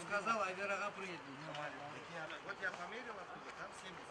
сказал, а Верага приедет. Вот я померил оттуда, там 70.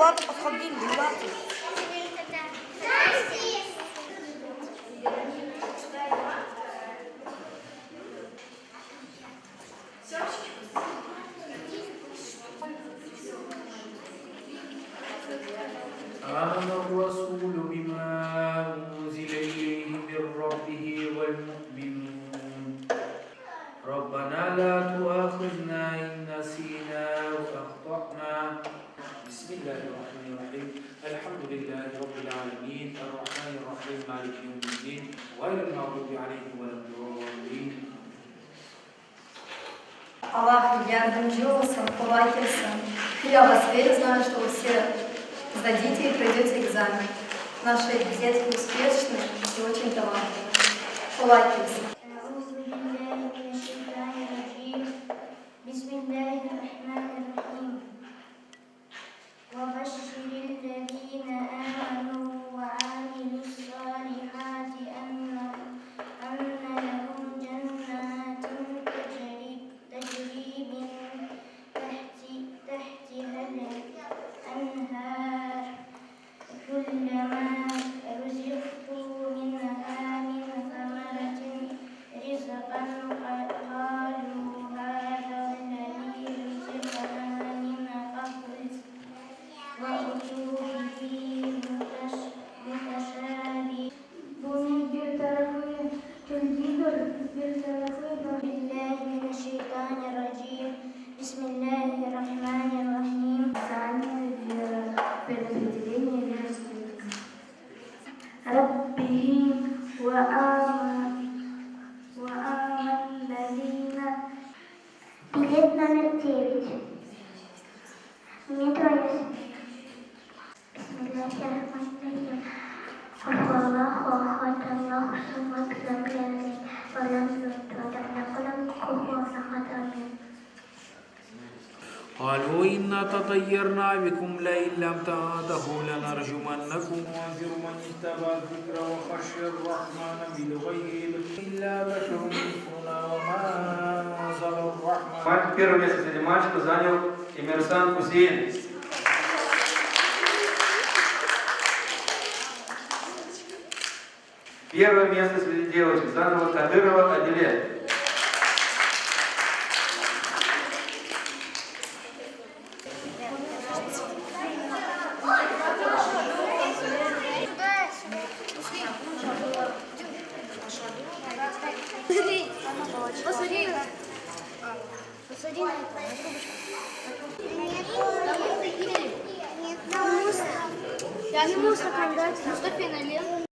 ладно, подходи, не ладно. آمن الرسول بما أنزل إليه من ربه والمؤمنون ربنا لا تؤاخذنا إن نسينا وأخطأنا بسم الله الرحمن الرحيم الحمد لله رب العالمين الرحمن الرحيم مالك يوم الدين غير المغضوب عليهم ولا الضالين. Аллах yardımcı olsun, kolay gelsin. Я вас верю, знаю, что вы все сдадите и пройдете экзамен. Наши дети успешны и очень талантливы. Kolay gelsin. بسم الله الرحمن الرحيم وبشر الذين آمنوا وعملوا الصالحات أن لهم جنات تجري من تحتها الأنهار كلما رزقوا منها من ثمرة رزقا قالوا هذا الذي رزقنا من قبل وأتوا به متشابه bunun bir tarafı tülgidir, bir tarafı Bismillahirrahmanirrahim. Bismillahirrahmanirrahim. Переопределение верстов. Раббихим ва амаллазина. Билет номер 9. Мне трое. Бисмиллахиррахманиррахим. Аллаху ахад, Аллаху самад, лам ялид, ва лам юлад, ва лам якун лаху куфуwan ahad. Амин. قالوا إنا تطيرنا بكم لئن لم تنتهوا لنرجمنكم وانذروا من اتبع الذكر وخشي الرحمن بالغيب إلا بشر مثلنا وما أنزل الرحمن. Первое место среди мальчиков занял Эмирсан Хусейн. Первое место среди девочек заняла Кадырова Аделе. Посади. Я не мусор, когда наступи налево.